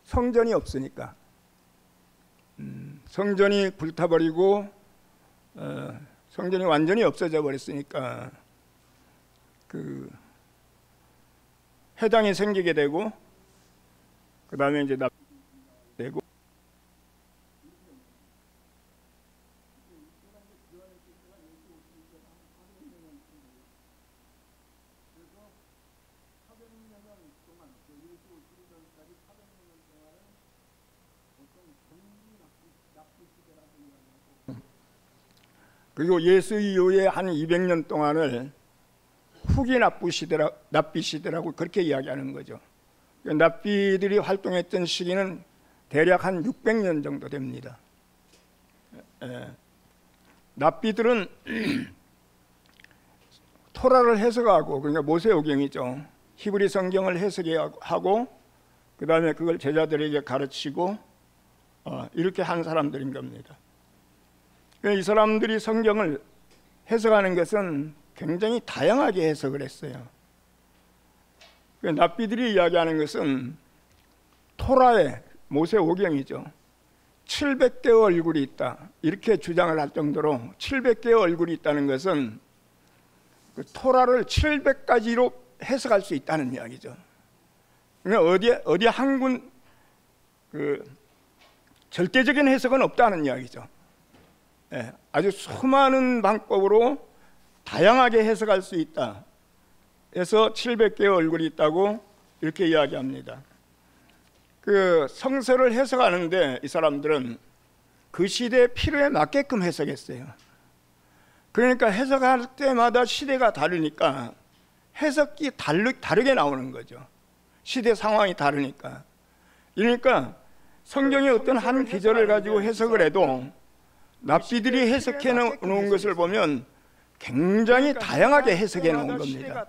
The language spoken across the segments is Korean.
성전이 없으니까. 성전이 불타버리고 성전이 완전히 없어져 버렸으니까 그 회당이 생기게 되고, 그 다음에 이제 되고, 그리고 예수 이후에 한 200년 동안을 후기 납비 시대라고 그렇게 이야기하는 거죠. 납비들이 활동했던 시기는 대략 한 600년 정도 됩니다. 납비들은 토라를 해석하고, 그러니까 모세오경이죠, 히브리 성경을 해석하고 그 다음에 그걸 제자들에게 가르치고 이렇게 한 사람들인 겁니다. 이 사람들이 성경을 해석하는 것은 굉장히 다양하게 해석을 했어요. 납비들이 이야기하는 것은 토라의 모세오경이죠, 700개의 얼굴이 있다, 이렇게 주장을 할 정도로 700개의 얼굴이 있다는 것은 그 토라를 700가지로 해석할 수 있다는 이야기죠. 그러니까 어디 한 군 절대적인 해석은 없다는 이야기죠. 아주 수많은 방법으로 다양하게 해석할 수 있다 해서 700개의 얼굴이 있다고 이렇게 이야기합니다. 그 성서를 해석하는데 이 사람들은 그 시대의 필요에 맞게끔 해석했어요. 그러니까 해석할 때마다 시대가 다르니까 해석이 다르게 나오는 거죠. 시대 상황이 다르니까. 그러니까 성경의 어떤 한 기절을 가지고 해석을 해도 납비들이 해석해 놓은 것을 보면 굉장히 다양하게 해석해 놓은 겁니다.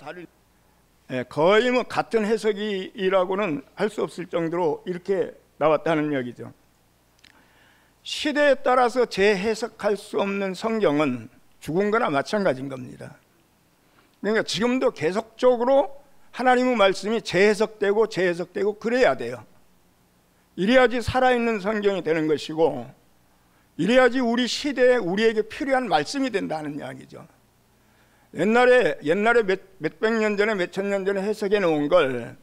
거의 뭐 같은 해석이라고는 할 수 없을 정도로 이렇게 나왔다는 얘기죠. 시대에 따라서 재해석할 수 없는 성경은 죽은 거나 마찬가지인 겁니다. 그러니까 지금도 계속적으로 하나님의 말씀이 재해석되고 그래야 돼요. 이래야지 살아있는 성경이 되는 것이고, 이래야지 우리 시대에 우리에게 필요한 말씀이 된다는 이야기죠. 옛날에 몇백 년 전에 몇천 년 전에 해석해 놓은 걸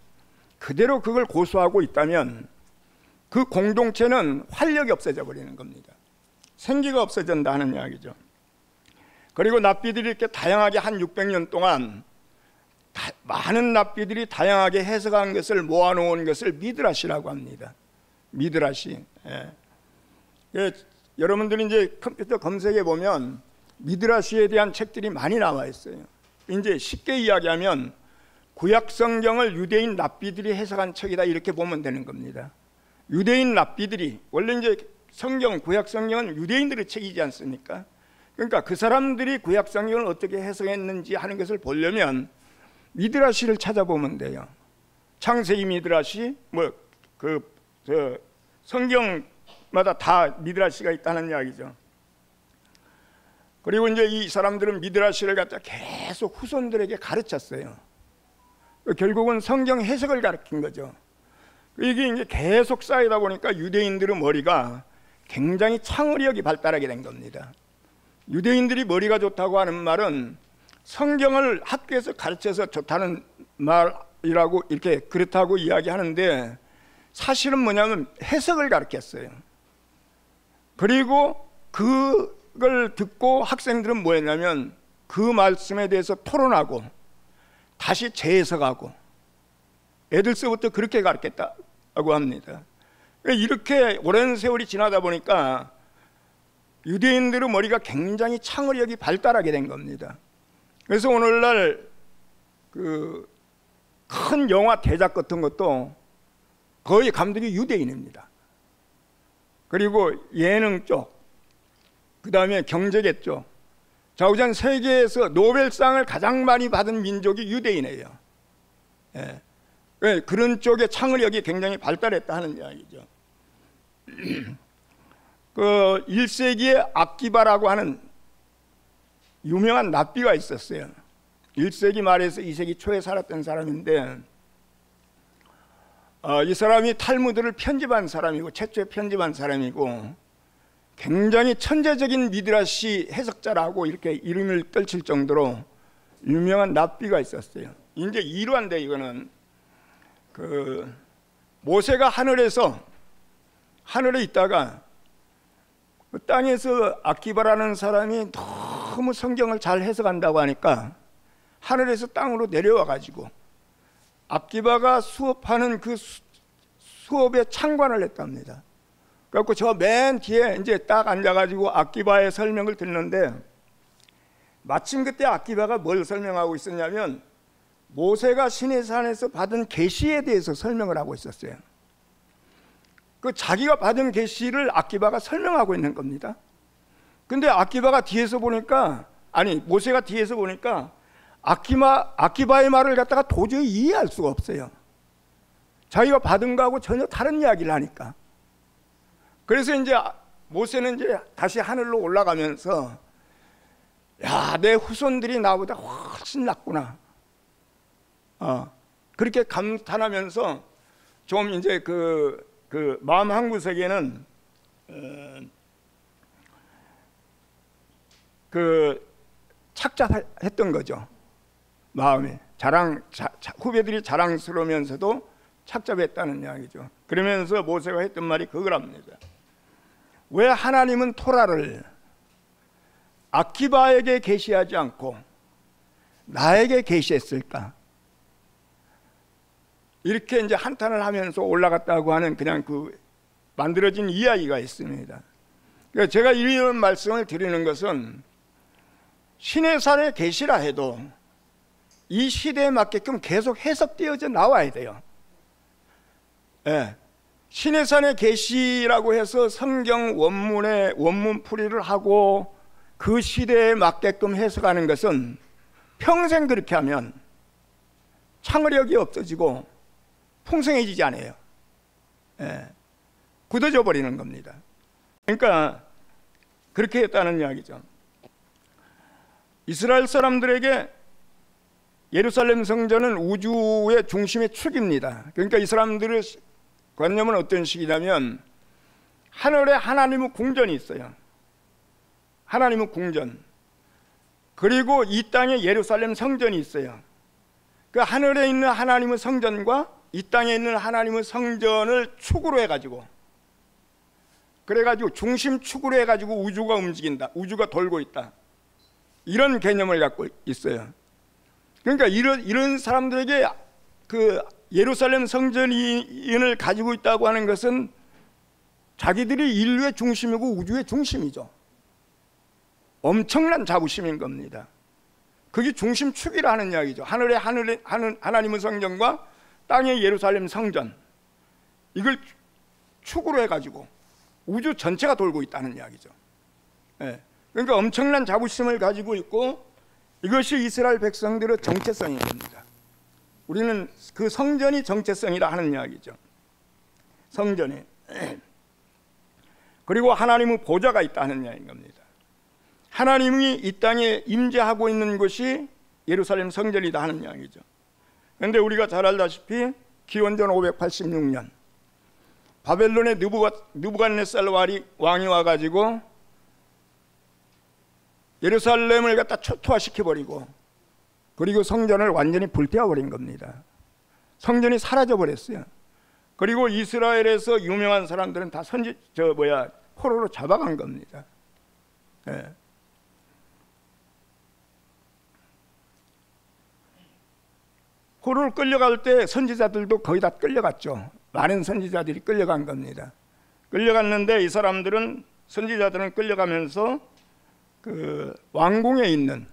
그대로 그걸 고수하고 있다면 그 공동체는 활력이 없어져 버리는 겁니다. 생기가 없어진다는 이야기죠. 그리고 납비들이 이렇게 다양하게 한 600년 동안 많은 납비들이 다양하게 해석한 것을 모아놓은 것을 미드라시라고 합니다. 미드라시. 여러분들이 이제 컴퓨터 검색해 보면 미드라시에 대한 책들이 많이 나와 있어요. 이제 쉽게 이야기하면 구약 성경을 유대인 납비들이 해석한 책이다, 이렇게 보면 되는 겁니다. 유대인 납비들이, 원래 이제 구약 성경은 유대인들의 책이지 않습니까? 그러니까 그 사람들이 구약 성경을 어떻게 해석했는지 하는 것을 보려면 미드라시를 찾아보면 돼요. 창세기 미드라시, 성경마다 다 미드라시가 있다는 이야기죠. 그리고 이제 이 사람들은 미드라시를 갖다 계속 후손들에게 가르쳤어요. 결국은 성경 해석을 가르친 거죠. 이게 이제 계속 쌓이다 보니까 유대인들의 머리가 굉장히 창의력이 발달하게 된 겁니다. 유대인들이 머리가 좋다고 하는 말은 성경을 학교에서 가르쳐서 좋다는 말이라고, 이렇게 그렇다고 이야기하는데, 사실은 뭐냐면 해석을 가르쳤어요. 그리고 그걸 듣고 학생들은 뭐 했냐면 그 말씀에 대해서 토론하고 다시 재해석하고, 애들서부터 그렇게 가르쳤다고 합니다. 이렇게 오랜 세월이 지나다 보니까 유대인들의 머리가 굉장히 창의력이 발달하게 된 겁니다. 그래서 오늘날 그 큰 영화 대작 같은 것도 거의 감독이 유대인입니다. 그리고 예능 쪽, 그 다음에 경제계 쪽, 좌우전 세계에서 노벨상을 가장 많이 받은 민족이 유대인이에요. 그런 쪽의 창의력이 굉장히 발달했다 하는 이야기죠. 그 1세기에 악기바라고 하는 유명한 납비가 있었어요. 1세기 말에서 2세기 초에 살았던 사람인데, 이 사람이 탈무드를 편집한 사람이고 최초에 편집한 사람이고 굉장히 천재적인 미드라시 해석자라고 이렇게 이름을 떨칠 정도로 유명한 랍비가 있었어요. 이제 이러한데 이거는 모세가 하늘에 있다가 그 땅에서 아키바라는 사람이 너무 성경을 잘 해석한다고 하니까 하늘에서 땅으로 내려와 가지고 아키바가 수업하는 그 수업에 참관을 했답니다. 그래갖고 저 맨 뒤에 이제 딱 앉아가지고 아키바의 설명을 듣는데 마침 그때 아키바가 뭘 설명하고 있었냐면 모세가 시내산에서 받은 계시에 대해서 설명을 하고 있었어요. 그 자기가 받은 계시를 아키바가 설명하고 있는 겁니다. 근데 아키바가 뒤에서 보니까 모세가 뒤에서 보니까 아키바의 말을 갖다가 도저히 이해할 수가 없어요. 자기가 받은 거하고 전혀 다른 이야기를 하니까. 그래서 이제 모세는 이제 다시 하늘로 올라가면서 야, 내 후손들이 나보다 훨씬 낫구나. 그렇게 감탄하면서 좀 이제 그 마음 한구석에는 착잡했던 거죠. 마음에 후배들이 자랑스러우면서도 착잡했다는 이야기죠. 그러면서 모세가 했던 말이 그거랍니다. 왜 하나님은 토라를 아키바에게 계시하지 않고 나에게 계시했을까? 이렇게 이제 한탄을 하면서 올라갔다고 하는 그냥 만들어진 이야기가 있습니다. 그러니까 제가 이런 말씀을 드리는 것은 시내산의 계시라 해도 이 시대에 맞게끔 계속 해석되어져 나와야 돼요. 예. 시내산의 계시라고 해서 성경 원문의 원문풀이를 하고 그 시대에 맞게끔 해석하는 것은 평생 그렇게 하면 창의력이 없어지고 풍성해지지 않아요. 예. 굳어져 버리는 겁니다. 그러니까 그렇게 했다는 이야기죠. 이스라엘 사람들에게 예루살렘 성전은 우주의 중심의 축입니다. 그러니까 이 사람들의 관념은 어떤 식이냐면 하늘에 하나님의 궁전이 있어요. 하나님의 궁전. 그리고 이 땅에 예루살렘 성전이 있어요. 그 하늘에 있는 하나님의 성전과 이 땅에 있는 하나님의 성전을 축으로 해가지고 그래가지고 중심축으로 해가지고 우주가 움직인다. 우주가 돌고 있다. 이런 개념을 갖고 있어요. 그러니까 이런 사람들에게 그 예루살렘 성전을 가지고 있다고 하는 것은 자기들이 인류의 중심이고 우주의 중심이죠. 엄청난 자부심인 겁니다. 그게 중심축이라는 이야기죠. 하늘의 하나님의 성전과 땅의 예루살렘 성전, 이걸 축으로 해가지고 우주 전체가 돌고 있다는 이야기죠. 예. 그러니까 엄청난 자부심을 가지고 있고 이것이 이스라엘 백성들의 정체성인 겁니다. 우리는 그 성전이 정체성이라 하는 이야기죠. 성전이. 그리고 하나님의 보좌가 있다는 이야기인 겁니다. 하나님이 이 땅에 임재하고 있는 곳이 예루살렘 성전이다 하는 이야기죠. 그런데 우리가 잘 알다시피 기원전 586년 바벨론의 느부갓네살 왕이 와가지고 예루살렘을 갖다 초토화시켜버리고 그리고 성전을 완전히 불태워버린 겁니다. 성전이 사라져버렸어요. 그리고 이스라엘에서 유명한 사람들은 다 포로로 잡아간 겁니다. 예. 포로를 끌려갈 때 선지자들도 거의 다 끌려갔죠. 많은 선지자들이 끌려간 겁니다. 끌려갔는데 이 선지자들은 끌려가면서 그 왕궁에 있는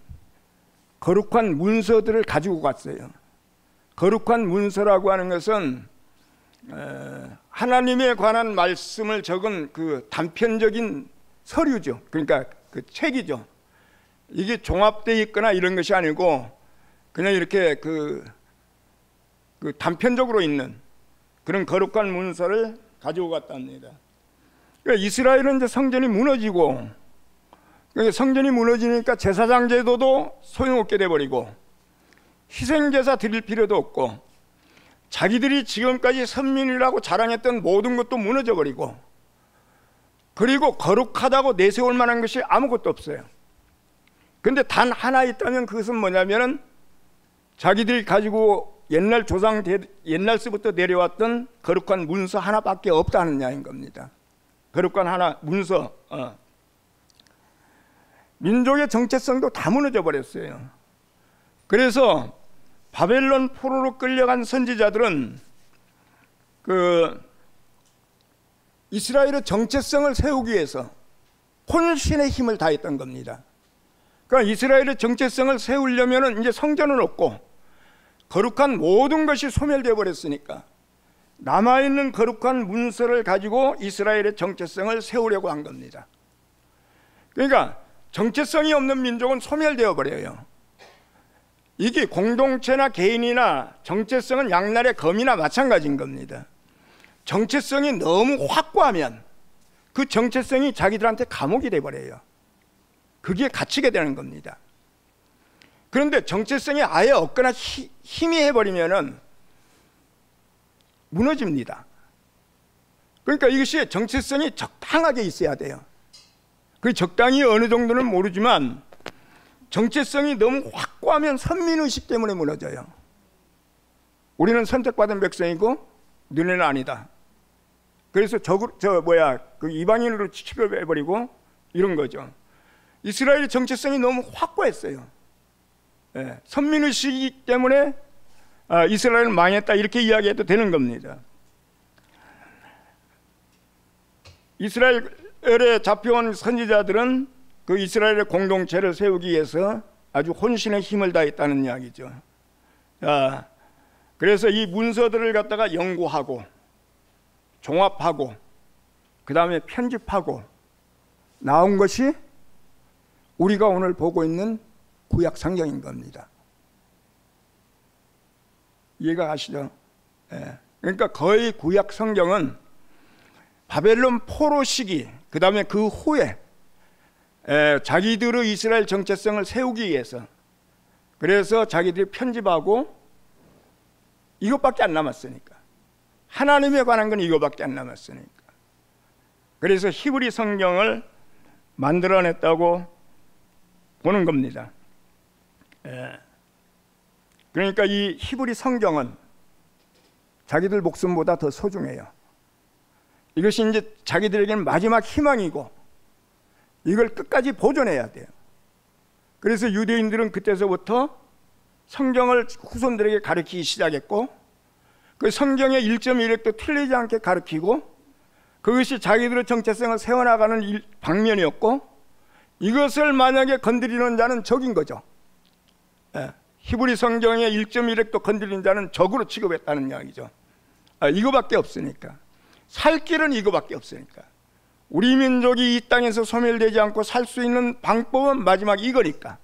거룩한 문서들을 가지고 갔어요. 거룩한 문서라고 하는 것은 하나님에 관한 말씀을 적은 그 단편적인 서류죠. 그러니까 그 책이죠. 이게 종합되어 있거나 이런 것이 아니고 그냥 이렇게 그 단편적으로 있는 그런 거룩한 문서를 가지고 갔답니다. 그러니까 이스라엘은 이제 성전이 무너지고, 그러니까 성전이 무너지니까 제사장 제도도 소용없게 돼버리고 희생제사 드릴 필요도 없고 자기들이 지금까지 선민이라고 자랑했던 모든 것도 무너져 버리고, 그리고 거룩하다고 내세울 만한 것이 아무것도 없어요. 근데 단 하나 있다면 그것은 뭐냐면은 자기들이 가지고 옛날서부터 내려왔던 거룩한 문서 하나밖에 없다는 이야기인 겁니다. 거룩한 하나 문서. 민족의 정체성도 다 무너져 버렸어요. 그래서 바벨론 포로로 끌려간 선지자들은 그 이스라엘의 정체성을 세우기 위해서 혼신의 힘을 다했던 겁니다. 그러니까 이스라엘의 정체성을 세우려면 이제 성전은 없고 거룩한 모든 것이 소멸되어 버렸으니까 남아있는 거룩한 문서를 가지고 이스라엘의 정체성을 세우려고 한 겁니다. 그러니까 정체성이 없는 민족은 소멸되어 버려요. 이게 공동체나 개인이나 정체성은 양날의 검이나 마찬가지인 겁니다. 정체성이 너무 확고하면 그 정체성이 자기들한테 감옥이 돼버려요. 그게 갇히게 되는 겁니다. 그런데 정체성이 아예 없거나 희미해버리면은 무너집니다. 그러니까 이것이 정체성이 적당하게 있어야 돼요. 그 적당히 어느 정도는 모르지만 정체성이 너무 확고하면 선민의식 때문에 무너져요. 우리는 선택받은 백성이고 너네는 아니다. 그래서 그 이방인으로 취급해버리고 이런 거죠. 이스라엘의 정체성이 너무 확고했어요. 선민의식 때문에 이스라엘은 망했다 이렇게 이야기해도 되는 겁니다. 이스라엘에 잡혀온 선지자들은 그 이스라엘의 공동체를 세우기 위해서 아주 혼신의 힘을 다했다는 이야기죠. 그래서 이 문서들을 갖다가 연구하고 종합하고 그 다음에 편집하고 나온 것이 우리가 오늘 보고 있는 구약 성경인 겁니다. 이해가 가시죠? 그러니까 거의 구약 성경은 바벨론 포로 시기, 그 다음에 그 후에 자기들의 이스라엘 정체성을 세우기 위해서, 그래서 자기들이 편집하고 이것밖에 안 남았으니까, 하나님에 관한 건 이거밖에 안 남았으니까, 그래서 히브리 성경을 만들어냈다고 보는 겁니다. 그러니까 이 히브리 성경은 자기들 목숨보다 더 소중해요. 이것이 이제 자기들에게는 마지막 희망이고 이걸 끝까지 보존해야 돼요. 그래서 유대인들은 그때서부터 성경을 후손들에게 가르치기 시작했고, 그 성경의 1.1획도 틀리지 않게 가르치고, 그것이 자기들의 정체성을 세워나가는 방면이었고, 이것을 만약에 건드리는 자는 적인 거죠. 히브리 성경의 1.1획도 건드리는 자는 적으로 취급했다는 이야기죠. 이거밖에 없으니까, 살 길은 이거밖에 없으니까, 우리 민족이 이 땅에서 소멸되지 않고 살 수 있는 방법은 마지막 이거니까.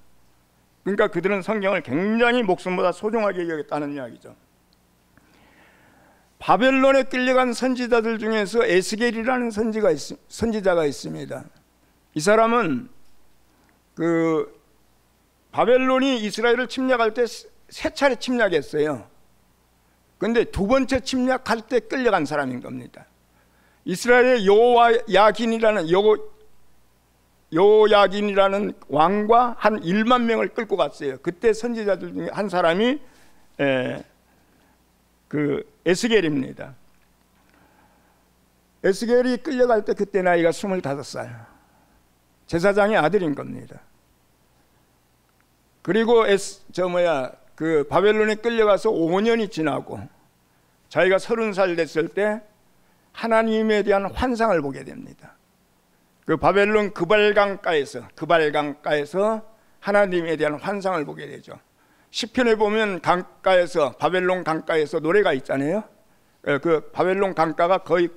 그러니까 그들은 성경을 굉장히 목숨보다 소중하게 여겼다는 이야기죠. 바벨론에 끌려간 선지자들 중에서 에스겔이라는 선지자가 있습니다. 이 사람은 그 바벨론이 이스라엘을 침략할 때 세 차례 침략했어요. 그런데 두 번째 침략할 때 끌려간 사람인 겁니다. 이스라엘의 여호야긴이라는 왕과 한 1만 명을 끌고 갔어요. 그때 선지자들 중에 한 사람이 그 에스겔입니다. 에스겔이 끌려갈 때 그때 나이가 25살, 제사장의 아들인 겁니다. 그리고 그 바벨론에 끌려가서 5년이 지나고 자기가 30살 됐을 때 하나님에 대한 환상을 보게 됩니다. 그 바벨론 그발강가에서 하나님에 대한 환상을 보게 되죠. 시편에 보면 강가에서, 바벨론 강가에서 노래가 있잖아요. 그 바벨론 강가가 거의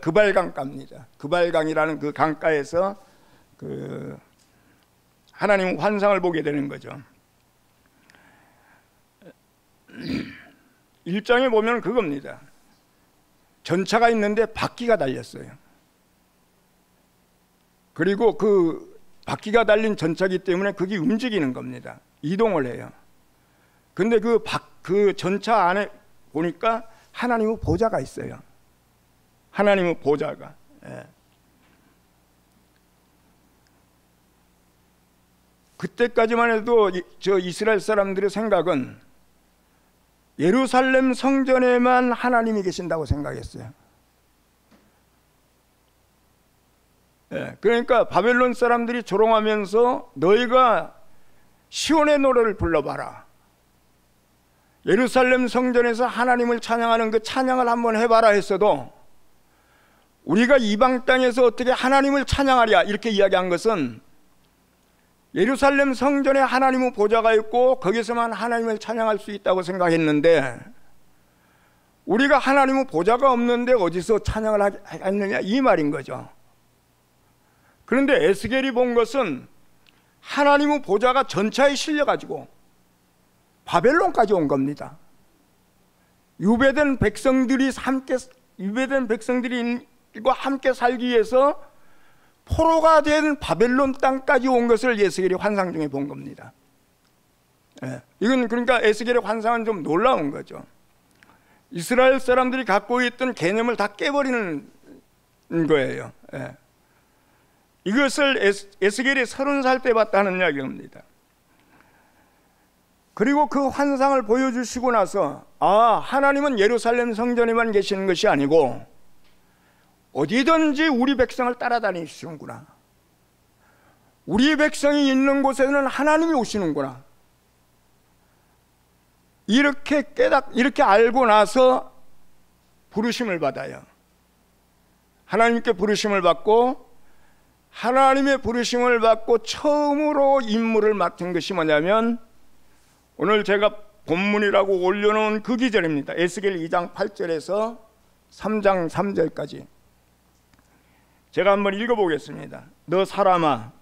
그발강가입니다. 그발강이라는 그 강가에서 그 하나님 환상을 보게 되는 거죠. 1장에 보면 그겁니다. 전차가 있는데 바퀴가 달렸어요. 그리고 그 바퀴가 달린 전차기 때문에 그게 움직이는 겁니다. 이동을 해요. 근데 그 전차 안에 보니까 하나님의 보좌가 있어요. 하나님의 보좌가. 예. 그때까지만 해도 저 이스라엘 사람들의 생각은 예루살렘 성전에만 하나님이 계신다고 생각했어요. 예, 그러니까 바벨론 사람들이 조롱하면서 너희가 시온의 노래를 불러봐라, 예루살렘 성전에서 하나님을 찬양하는 그 찬양을 한번 해봐라 했어도 우리가 이방 땅에서 어떻게 하나님을 찬양하랴 이렇게 이야기한 것은 예루살렘 성전에 하나님의 보좌가 있고 거기서만 하나님을 찬양할 수 있다고 생각했는데, 우리가 하나님의 보좌가 없는데 어디서 찬양을 하느냐 이 말인 거죠. 그런데 에스겔이 본 것은 하나님의 보좌가 전차에 실려가지고 바벨론까지 온 겁니다. 유배된 백성들이 함께 살기 위해서 포로가 된 바벨론 땅까지 온 것을 에스겔이 환상 중에 본 겁니다. 예, 이건 그러니까 에스겔의 환상은 좀 놀라운 거죠. 이스라엘 사람들이 갖고 있던 개념을 다 깨버리는 거예요. 예. 이것을 에스겔이 30살 때 봤다는 이야기입니다. 그리고 그 환상을 보여주시고 나서 하나님은 예루살렘 성전에만 계시는 것이 아니고 어디든지 우리 백성을 따라다니시는구나, 우리 백성이 있는 곳에는 하나님이 오시는구나, 이렇게 알고 나서 부르심을 받아요. 하나님께 부르심을 받고, 하나님의 부르심을 받고 처음으로 임무를 맡은 것이 뭐냐면 오늘 제가 본문이라고 올려놓은 그 기절입니다. 에스겔 2장 8절에서 3장 3절까지 제가 한번 읽어보겠습니다. 너 사람아,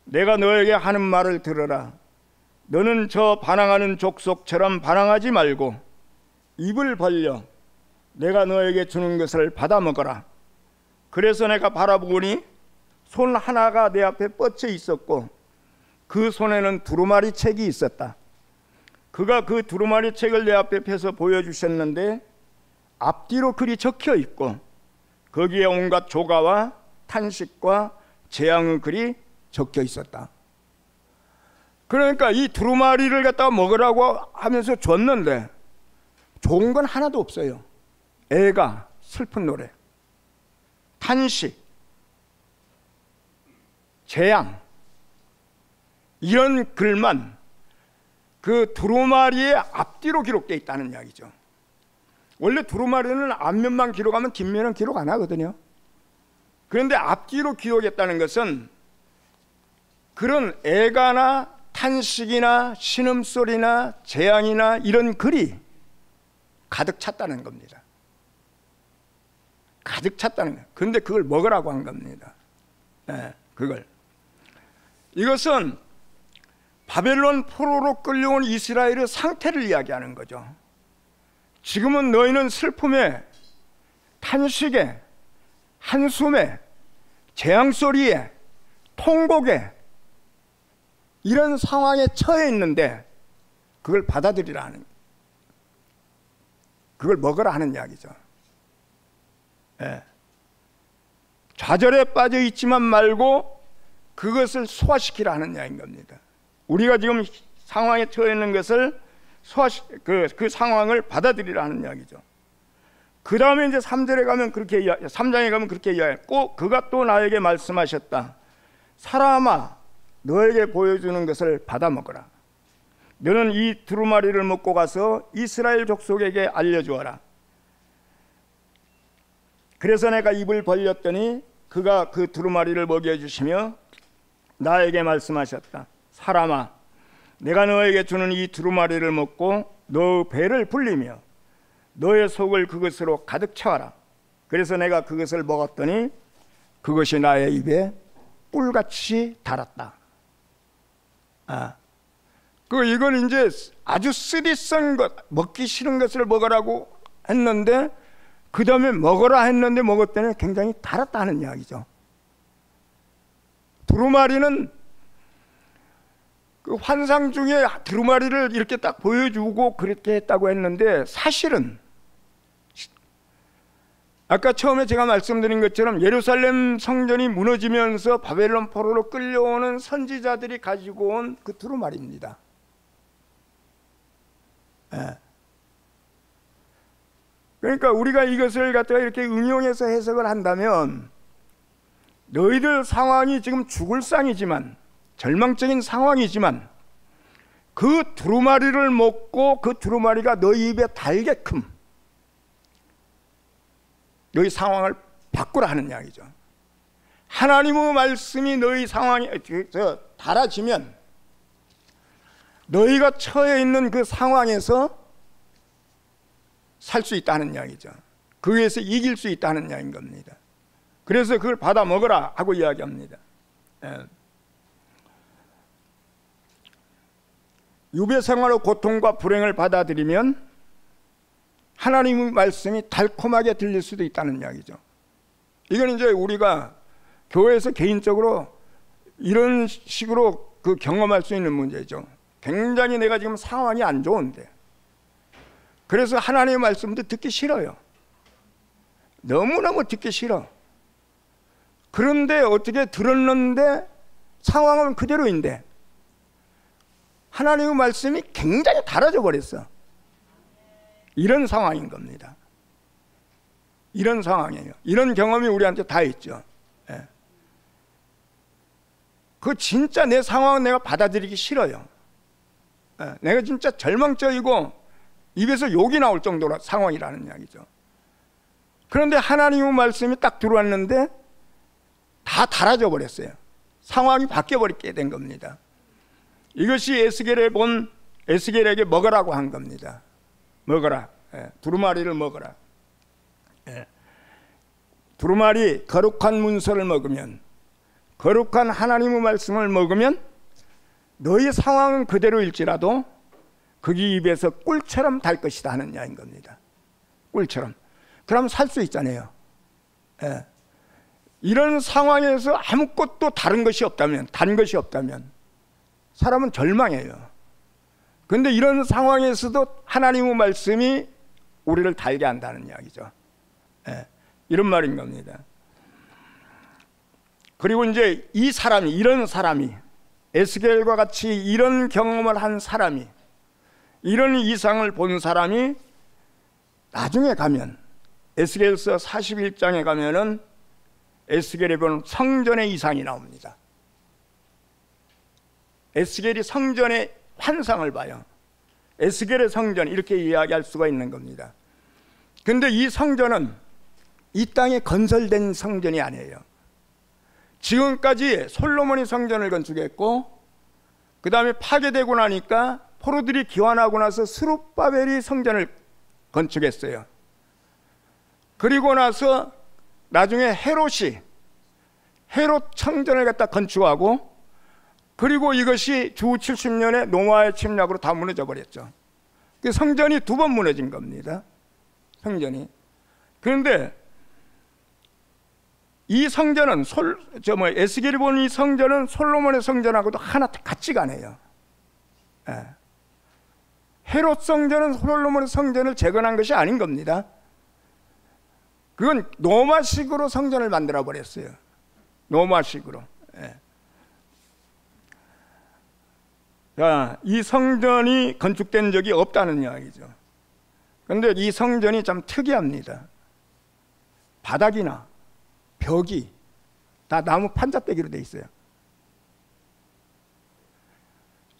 내가 너에게 하는 말을 들으라. 너는 저 반항하는 족속처럼 반항하지 말고 입을 벌려 내가 너에게 주는 것을 받아 먹어라. 그래서 내가 바라보니 손 하나가 내 앞에 뻗쳐 있었고 그 손에는 두루마리 책이 있었다. 그가 그 두루마리 책을 내 앞에 펴서 보여주셨는데 앞뒤로 글이 적혀 있고 거기에 온갖 조가와 탄식과 재앙의 글이 적혀 있었다. 그러니까 이 두루마리를 갖다가 먹으라고 하면서 줬는데 좋은 건 하나도 없어요. 애가 슬픈 노래, 탄식, 재앙, 이런 글만 그 두루마리의 앞뒤로 기록되어 있다는 이야기죠. 원래 두루마리는 앞면만 기록하면 뒷면은 기록 안 하거든요. 그런데 앞뒤로 기록했다는 것은 그런 애가나 탄식이나 신음소리나 재앙이나 이런 글이 가득 찼다는 겁니다. 가득 찼다는 거예요. 그런데 그걸 먹으라고 한 겁니다. 네, 그걸. 이것은 바벨론 포로로 끌려온 이스라엘의 상태를 이야기하는 거죠. 지금은 너희는 슬픔에, 탄식에, 한숨에, 재앙소리에, 통곡에 이런 상황에 처해 있는데 그걸 받아들이라는, 그걸 먹으라 하는 이야기죠. 예. 좌절에 빠져 있지만 말고 그것을 소화시키라 하는 이야기인 겁니다. 우리가 지금 상황에 처해 있는 것을 그 상황을 받아들이라 하는 이야기죠. 그 다음에 이제 3절에 가면 그렇게 3장에 가면 그렇게 이야기하고 그가 또 나에게 말씀하셨다. 사람아, 너에게 보여주는 것을 받아 먹어라. 너는 이 두루마리를 먹고 가서 이스라엘 족속에게 알려주어라. 그래서 내가 입을 벌렸더니 그가 그 두루마리를 먹여주시며 나에게 말씀하셨다. 사람아, 내가 너에게 주는 이 두루마리를 먹고 너 배를 불리며 너의 속을 그것으로 가득 채워라. 그래서 내가 그것을 먹었더니 그것이 나의 입에 꿀같이 달았다. 이건 이제 아주 쓰리쓴 것, 먹기 싫은 것을 먹으라고 했는데 그 다음에 먹어라 했는데 먹었더니 굉장히 달았다 하는 이야기죠. 두루마리는 그 환상 중에 두루마리를 이렇게 딱 보여주고 그렇게 했다고 했는데 사실은 아까 처음에 제가 말씀드린 것처럼 예루살렘 성전이 무너지면서 바벨론 포로로 끌려오는 선지자들이 가지고 온 그 두루마리입니다. 예. 그러니까 우리가 이것을 갖다가 이렇게 응용해서 해석을 한다면, 너희들 상황이 지금 죽을 상이지만, 절망적인 상황이지만, 그 두루마리를 먹고 그 두루마리가 너희 입에 달게끔 너희 상황을 바꾸라 하는 이야기죠. 하나님의 말씀이 너희 상황에 달아지면 너희가 처해 있는 그 상황에서 살 수 있다는 이야기죠. 그 위에서 이길 수 있다는 이야기인 겁니다. 그래서 그걸 받아 먹으라 하고 이야기합니다. 예. 유배 생활의 고통과 불행을 받아들이면 하나님의 말씀이 달콤하게 들릴 수도 있다는 이야기죠. 이건 이제 우리가 교회에서 개인적으로 이런 식으로 그 경험할 수 있는 문제죠. 굉장히 내가 지금 상황이 안 좋은데, 그래서 하나님의 말씀도 듣기 싫어요. 너무너무 듣기 싫어. 그런데 어떻게 들었는데 상황은 그대로인데 하나님의 말씀이 굉장히 달아져 버렸어. 이런 상황인 겁니다. 이런 상황이에요. 이런 경험이 우리한테 다 있죠. 예. 그 진짜 내 상황은 내가 받아들이기 싫어요. 예. 내가 진짜 절망적이고 입에서 욕이 나올 정도로 상황이라는 이야기죠. 그런데 하나님의 말씀이 딱 들어왔는데 다 달아져 버렸어요. 상황이 바뀌어 버리게 된 겁니다. 이것이 에스겔에게 먹으라고 한 겁니다. 먹어라. 예, 두루마리를 먹어라. 예. 두루마리, 거룩한 문서를 먹으면, 거룩한 하나님의 말씀을 먹으면 너희 상황은 그대로일지라도 그기 입에서 꿀처럼 달 것이다 하는 이야기인 겁니다. 꿀처럼. 그럼 살 수 있잖아요. 예. 이런 상황에서 아무것도 다른 것이 없다면, 단 것이 없다면 사람은 절망해요. 그런데 이런 상황에서도 하나님의 말씀이 우리를 달게 한다는 이야기죠. 예, 이런 말인 겁니다. 그리고 이제 이런 사람이 에스겔과 같이 이런 경험을 한 사람이, 이런 이상을 본 사람이 나중에 가면, 에스겔서 41장에 가면은 에스겔이 본 성전의 이상이 나옵니다. 에스겔이 성전의 환상을 봐요. 에스겔의 성전, 이렇게 이야기할 수가 있는 겁니다. 그런데 이 성전은 이 땅에 건설된 성전이 아니에요. 지금까지 솔로몬이 성전을 건축했고, 그 다음에 파괴되고 나니까 포로들이 기환하고 나서 스룹바벨이 성전을 건축했어요. 그리고 나서 나중에 헤롯 성전을 갖다 건축하고, 그리고 이것이 주 70년에 노아의 침략으로 다 무너져 버렸죠. 그 성전이 2번 무너진 겁니다. 성전이. 그런데 이 성전은 에스겔이 본 이 성전은 솔로몬의 성전하고도 하나 같지가 않아요. 예. 헤롯 성전은 솔로몬의 성전을 재건한 것이 아닌 겁니다. 그건 로마식으로 성전을 만들어 버렸어요. 로마식으로. 예. 자, 이 성전이 건축된 적이 없다는 이야기죠. 그런데 이 성전이 참 특이합니다. 바닥이나 벽이 다 나무 판자떼기로 돼 있어요.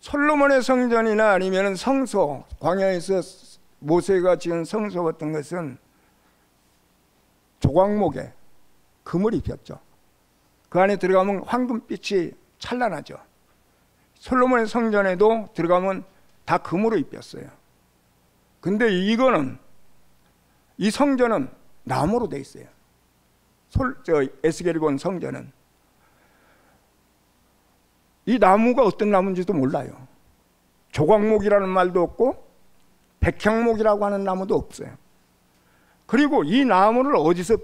솔로몬의 성전이나 아니면 성소, 광야에서 모세가 지은 성소 같은 것은 조각목에 금을 입혔죠. 그 안에 들어가면 황금빛이 찬란하죠. 솔로몬의 성전에도 들어가면 다 금으로 입혔어요. 근데 이 성전은 나무로 돼 있어요. 에스겔이 본 성전은 이 나무가 어떤 나무인지도 몰라요. 조각목이라는 말도 없고 백향목이라고 하는 나무도 없어요. 그리고 이 나무를 어디서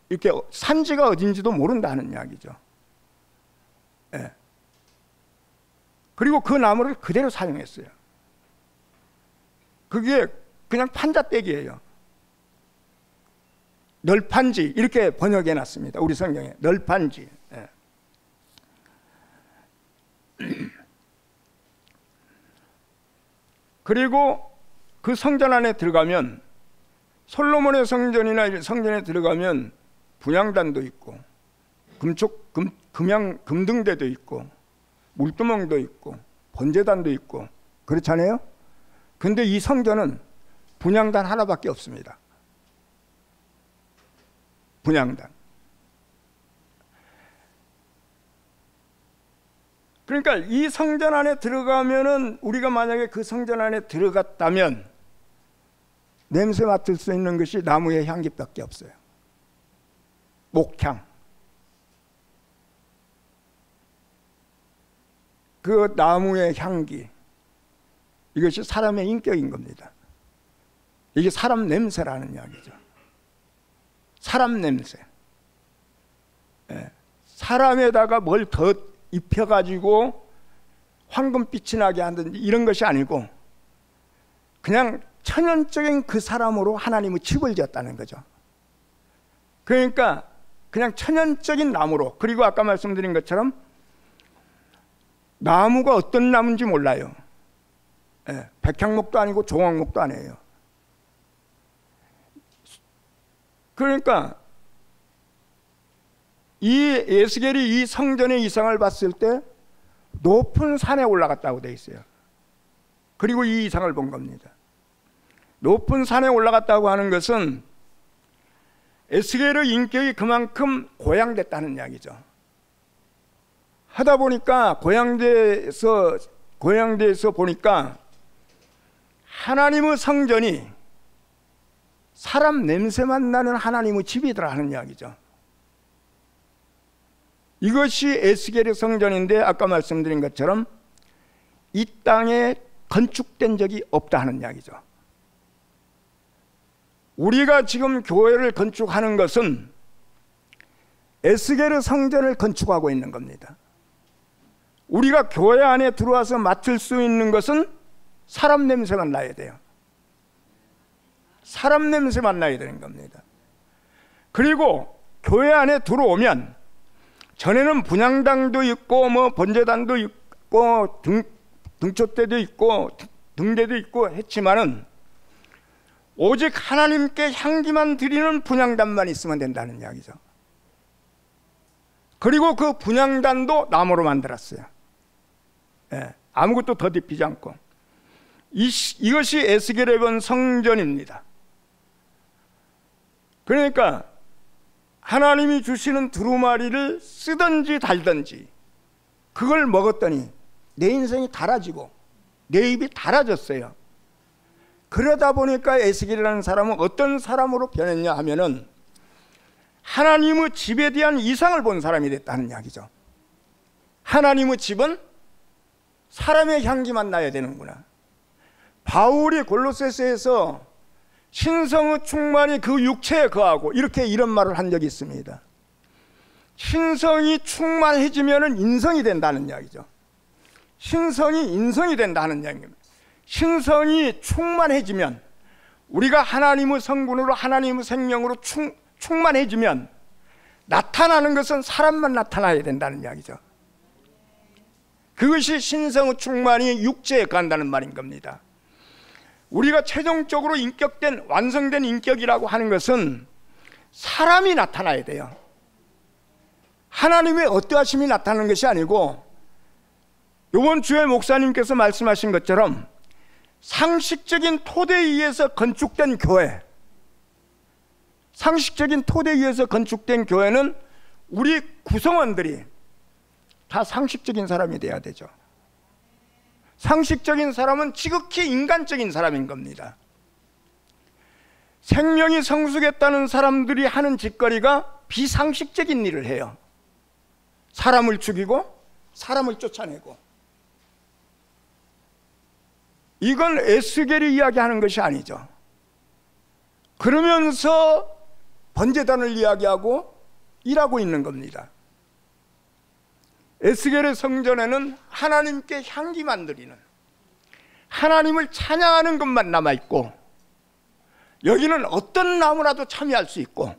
이렇게 산지가 어딘지도 모른다는 이야기죠. 예. 그리고 그 나무를 그대로 사용했어요. 그게 그냥 판자떼기예요. 널판지 이렇게 번역해 놨습니다. 우리 성경에 널판지. 예. 그리고 그 성전 안에 들어가면, 솔로몬의 성전이나 성전에 들어가면 분향단도 있고 금등대도 있고 물두멍도 있고 번제단도 있고 그렇잖아요. 근데 이 성전은 분향단 하나밖에 없습니다. 분향단. 그러니까 이 성전 안에 들어가면은, 우리가 만약에 그 성전 안에 들어갔다면 냄새 맡을 수 있는 것이 나무의 향기밖에 없어요. 목향. 그 나무의 향기, 이것이 사람의 인격인 겁니다. 이게 사람 냄새라는 이야기죠. 사람 냄새. 예. 사람에다가 뭘 더 입혀가지고 황금빛이 나게 하든지 이런 것이 아니고 그냥 천연적인 그 사람으로 하나님의 집을 지었다는 거죠. 그러니까 그냥 천연적인 나무로. 그리고 아까 말씀드린 것처럼 나무가 어떤 나무인지 몰라요. 예, 백향목도 아니고 종황목도 아니에요. 그러니까 이 에스겔이 이 성전의 이상을 봤을 때 높은 산에 올라갔다고 되어 있어요. 그리고 이 이상을 본 겁니다. 높은 산에 올라갔다고 하는 것은 에스겔의 인격이 그만큼 고양됐다는 이야기죠. 하다 보니까 고양대에서 보니까 하나님의 성전이 사람 냄새만 나는 하나님의 집이더라 하는 이야기죠. 이것이 에스겔의 성전인데, 아까 말씀드린 것처럼 이 땅에 건축된 적이 없다 하는 이야기죠. 우리가 지금 교회를 건축하는 것은 에스겔의 성전을 건축하고 있는 겁니다. 우리가 교회 안에 들어와서 맡을 수 있는 것은 사람 냄새만 나야 돼요. 사람 냄새만 나야 되는 겁니다. 그리고 교회 안에 들어오면, 전에는 분향당도 있고 뭐 번제단도 있고 등촛대도 있고 등대도 있고 했지만은 오직 하나님께 향기만 드리는 분향단만 있으면 된다는 이야기죠. 그리고 그 분향단도 나무로 만들었어요. 예, 아무것도 더듬히지 않고. 이것이 에스겔에 본 성전입니다. 그러니까 하나님이 주시는 두루마리를 쓰든지 달든지 그걸 먹었더니 내 인생이 달아지고 내 입이 달아졌어요. 그러다 보니까 에스겔이라는 사람은 어떤 사람으로 변했냐 하면은 하나님의 집에 대한 이상을 본 사람이 됐다는 이야기죠. 하나님의 집은 사람의 향기만 나야 되는구나. 바울이 골로새서에서 신성의 충만이 그 육체에 거하고 이렇게 이런 말을 한 적이 있습니다. 신성이 충만해지면 인성이 된다는 이야기죠. 신성이 인성이 된다는 이야기입니다. 신성이 충만해지면, 우리가 하나님의 성분으로 하나님의 생명으로 충만해지면 나타나는 것은 사람만 나타나야 된다는 이야기죠. 그것이 신성의 충만이 육체에 간다는 말인 겁니다. 우리가 최종적으로 인격된, 완성된 인격이라고 하는 것은 사람이 나타나야 돼요. 하나님의 어떠하심이 나타나는 것이 아니고, 이번 주에 목사님께서 말씀하신 것처럼 상식적인 토대에 의해서 건축된 교회, 상식적인 토대에 의해서 건축된 교회는 우리 구성원들이 다 상식적인 사람이 돼야 되죠. 상식적인 사람은 지극히 인간적인 사람인 겁니다. 생명이 성숙했다는 사람들이 하는 짓거리가 비상식적인 일을 해요. 사람을 죽이고 사람을 쫓아내고. 이건 에스겔이 이야기하는 것이 아니죠. 그러면서 번제단을 이야기하고 일하고 있는 겁니다. 에스겔의 성전에는 하나님께 향기만 드리는, 하나님을 찬양하는 것만 남아있고, 여기는 어떤 나무라도 참여할 수 있고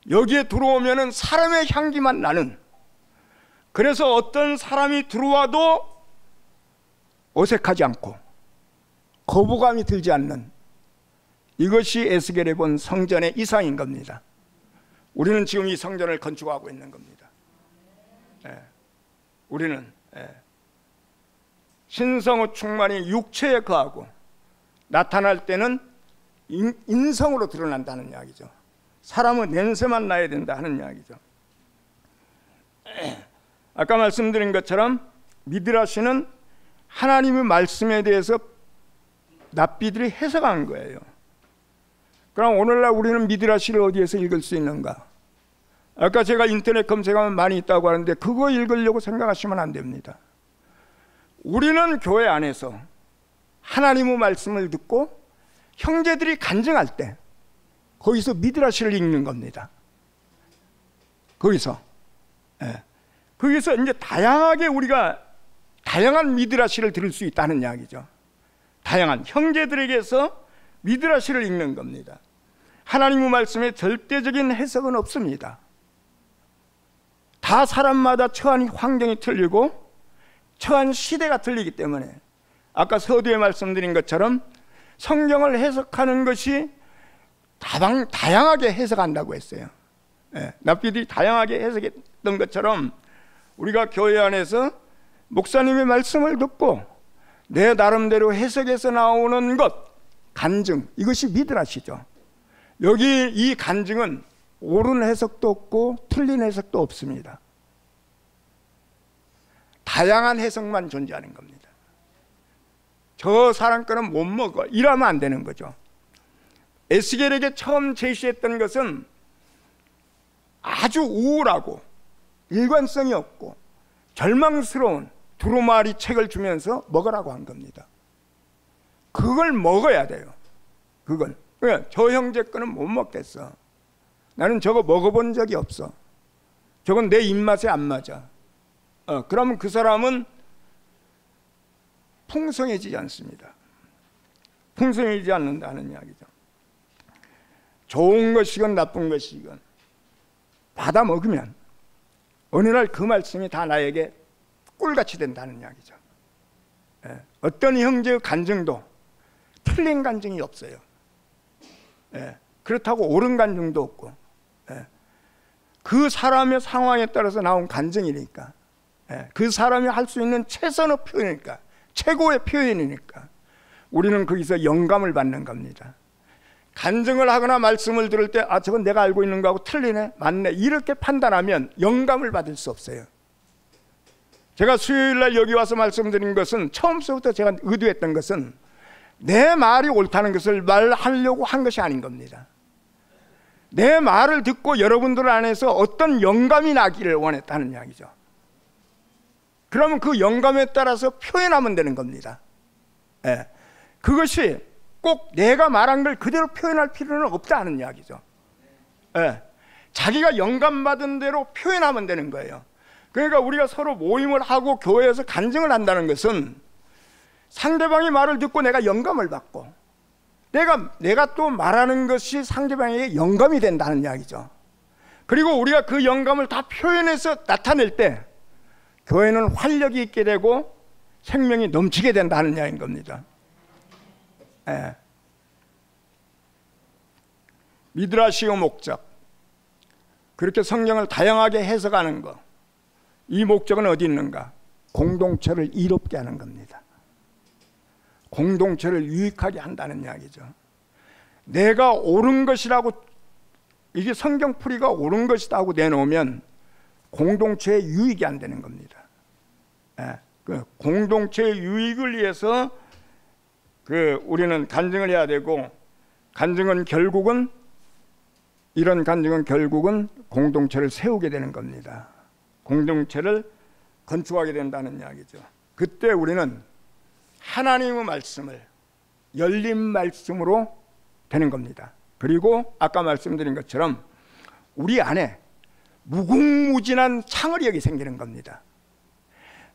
여기에 들어오면은 사람의 향기만 나는, 그래서 어떤 사람이 들어와도 어색하지 않고 거부감이 들지 않는, 이것이 에스겔에 본 성전의 이상인 겁니다. 우리는 지금 이 성전을 건축하고 있는 겁니다. 우리는 신성의 충만이 육체에 거하고 나타날 때는 인성으로 드러난다는 이야기죠. 사람은 냄새만 나야 된다 하는 이야기죠. 아까 말씀드린 것처럼 미드라시는 하나님의 말씀에 대해서 납비들이 해석한 거예요. 그럼 오늘날 우리는 미드라시를 어디에서 읽을 수 있는가? 아까 제가 인터넷 검색하면 많이 있다고 하는데 그거 읽으려고 생각하시면 안 됩니다. 우리는 교회 안에서 하나님의 말씀을 듣고 형제들이 간증할 때 거기서 미드라시를 읽는 겁니다. 거기서 이제 다양하게 우리가 다양한 미드라시를 들을 수 있다는 이야기죠. 다양한 형제들에게서 미드라시를 읽는 겁니다. 하나님의 말씀에 절대적인 해석은 없습니다. 다 사람마다 처한 환경이 틀리고 처한 시대가 틀리기 때문에 아까 서두에 말씀드린 것처럼 성경을 해석하는 것이 다양하게 해석한다고 했어요. 납비들이 다양하게 해석했던 것처럼 우리가 교회 안에서 목사님의 말씀을 듣고 내 나름대로 해석해서 나오는 것, 간증, 이것이 미드라시죠. 여기 이 간증은 옳은 해석도 없고 틀린 해석도 없습니다. 다양한 해석만 존재하는 겁니다. 저 사람 거는 못 먹어, 이러면 안 되는 거죠. 에스겔에게 처음 제시했던 것은 아주 우울하고 일관성이 없고 절망스러운 두루마리 책을 주면서 먹으라고 한 겁니다. 그걸 먹어야 돼요. 그걸. 저 형제 거는 못 먹겠어. 나는 저거 먹어본 적이 없어. 저건 내 입맛에 안 맞아. 그러면 그 사람은 풍성해지지 않습니다. 풍성해지지 않는다는 이야기죠. 좋은 것이건 나쁜 것이건 받아 먹으면 어느 날 그 말씀이 다 나에게 꿀같이 된다는 이야기죠. 어떤 형제의 간증도 틀린 간증이 없어요. 그렇다고 옳은 간증도 없고 그 사람의 상황에 따라서 나온 간증이니까, 그 사람이 할 수 있는 최선의 표현이니까, 최고의 표현이니까 우리는 거기서 영감을 받는 겁니다. 간증을 하거나 말씀을 들을 때 저건 내가 알고 있는 거하고 틀리네, 맞네, 이렇게 판단하면 영감을 받을 수 없어요. 제가 수요일날 여기 와서 말씀드린 것은 처음부터 제가 의도했던 것은 내 말이 옳다는 것을 말하려고 한 것이 아닌 겁니다. 내 말을 듣고 여러분들 안에서 어떤 영감이 나기를 원했다는 이야기죠. 그러면 그 영감에 따라서 표현하면 되는 겁니다. 그것이 꼭 내가 말한 걸 그대로 표현할 필요는 없다는 이야기죠. 자기가 영감받은 대로 표현하면 되는 거예요. 그러니까 우리가 서로 모임을 하고 교회에서 간증을 한다는 것은 상대방의 말을 듣고 내가 영감을 받고 내가 또 말하는 것이 상대방에게 영감이 된다는 이야기죠. 그리고 우리가 그 영감을 다 표현해서 나타낼 때 교회는 활력이 있게 되고 생명이 넘치게 된다는 이야기인 겁니다. 미드라시의 목적, 그렇게 성경을 다양하게 해석하는 것, 이 목적은 어디 있는가? 공동체를 이롭게 하는 겁니다. 공동체를 유익하게 한다는 이야기죠. 내가 옳은 것이라고, 이게 성경풀이가 옳은 것이다 하고 내놓으면 공동체의 유익이 안 되는 겁니다. 그 공동체의 유익을 위해서 우리는 간증을 해야 되고, 이런 간증은 결국은 공동체를 세우게 되는 겁니다. 공동체를 건축하게 된다는 이야기죠. 그때 우리는 하나님의 말씀을 열린 말씀으로 되는 겁니다. 그리고 아까 말씀드린 것처럼 우리 안에 무궁무진한 창의력이 생기는 겁니다.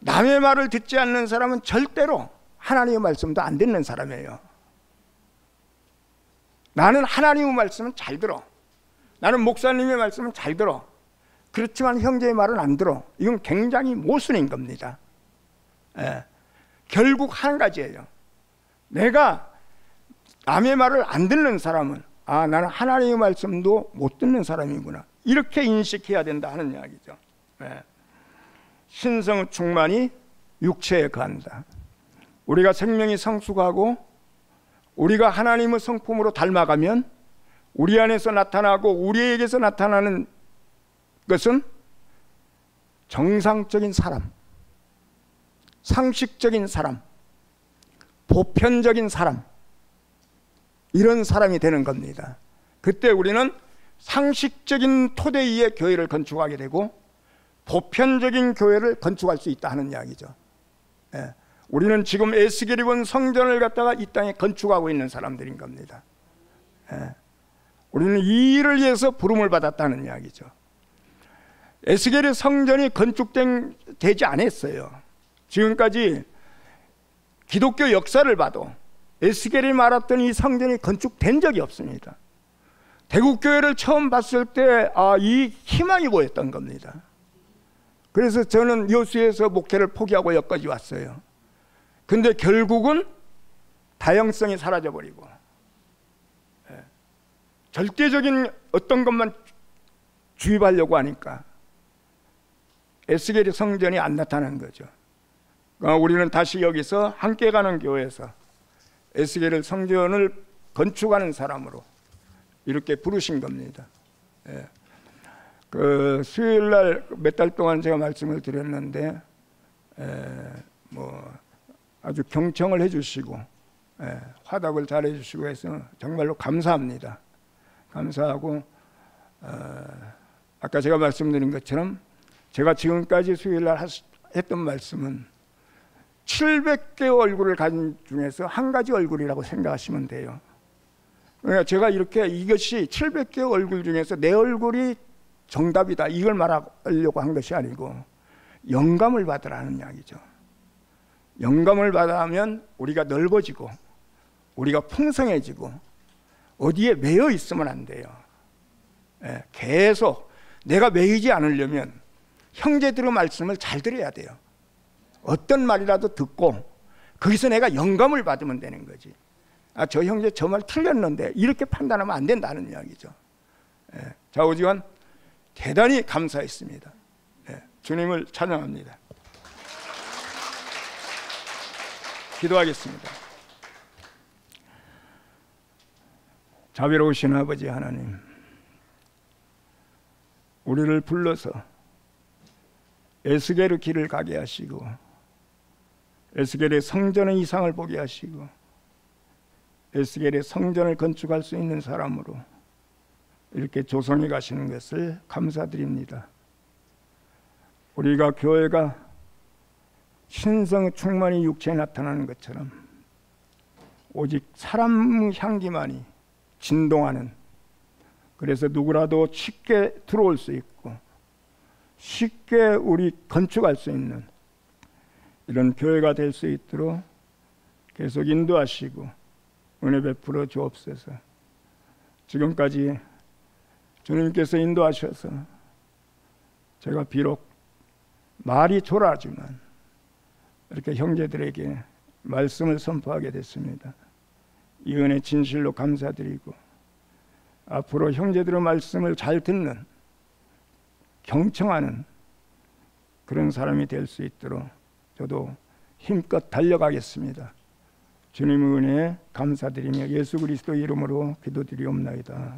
남의 말을 듣지 않는 사람은 절대로 하나님의 말씀도 안 듣는 사람이에요. 나는 하나님의 말씀은 잘 들어. 나는 목사님의 말씀은 잘 들어. 그렇지만 형제의 말은 안 들어. 이건 굉장히 모순인 겁니다. 예. 결국 한 가지예요. 내가 남의 말을 안 듣는 사람은 나는 하나님의 말씀도 못 듣는 사람이구나, 이렇게 인식해야 된다 하는 이야기죠. 예. 신성 충만이 육체에 거한다. 우리가 생명이 성숙하고 우리가 하나님의 성품으로 닮아가면 우리 안에서 나타나고 우리에게서 나타나는 것은 정상적인 사람, 상식적인 사람, 보편적인 사람, 이런 사람이 되는 겁니다. 그때 우리는 상식적인 토대 위에 교회를 건축하게 되고 보편적인 교회를 건축할 수 있다 하는 이야기죠. 예. 우리는 지금 에스겔이 본 성전을 갖다가 이 땅에 건축하고 있는 사람들인 겁니다. 예. 우리는 이 일을 위해서 부름을 받았다는 이야기죠. 에스겔의 성전이 건축되지 않았어요. 지금까지 기독교 역사를 봐도 에스겔이 말했던 이 성전이 건축된 적이 없습니다. 대국교회를 처음 봤을 때 이 희망이 보였던 겁니다. 그래서 저는 여수에서 목회를 포기하고 여기까지 왔어요. 근데 결국은 다양성이 사라져버리고 절대적인 어떤 것만 주입하려고 하니까 에스겔의 성전이 안 나타난 거죠. 우리는 다시 여기서 함께 가는 교회에서 에스겔의 성전을 건축하는 사람으로 이렇게 부르신 겁니다. 예. 그 수요일날 몇 달 동안 제가 말씀을 드렸는데 아주 경청을 해주시고 화답을 잘 해주시고 해서 정말로 감사합니다. 감사하고 아까 제가 말씀드린 것처럼 제가 지금까지 수요일날 했던 말씀은 700개의 얼굴을 가진 중에서 한 가지 얼굴이라고 생각하시면 돼요. 그러니까 제가 이렇게 이것이 700개의 얼굴 중에서 내 얼굴이 정답이다 이걸 말하려고 한 것이 아니고 영감을 받으라는 이야기죠. 영감을 받으면 우리가 넓어지고 우리가 풍성해지고 어디에 매여 있으면 안 돼요. 계속 내가 매이지 않으려면 형제들의 말씀을 잘 들어야 돼요. 어떤 말이라도 듣고 거기서 내가 영감을 받으면 되는 거지. 저 형제 저 말 틀렸는데 이렇게 판단하면 안 된다는 이야기죠. 좌우지간 대단히 감사했습니다. 주님을 찬양합니다. 기도하겠습니다. 자비로우신 아버지 하나님, 우리를 불러서 에스겔의 길을 가게 하시고 에스겔의 성전의 이상을 보게 하시고 에스겔의 성전을 건축할 수 있는 사람으로 이렇게 조성해 가시는 것을 감사드립니다. 우리가 교회가 신성 충만히 육체에 나타나는 것처럼 오직 사람 향기만이 진동하는, 그래서 누구라도 쉽게 들어올 수 있고 쉽게 우리 건축할 수 있는 이런 교회가 될 수 있도록 계속 인도하시고 은혜 베풀어 주옵소서. 지금까지 주님께서 인도하셔서 제가 비록 말이 초라하지만 이렇게 형제들에게 말씀을 선포하게 됐습니다. 이 은혜 진실로 감사드리고 앞으로 형제들의 말씀을 잘 듣는, 경청하는 그런 사람이 될 수 있도록 저도 힘껏 달려가겠습니다. 주님의 은혜에 감사드리며 예수 그리스도 이름으로 기도드리옵나이다.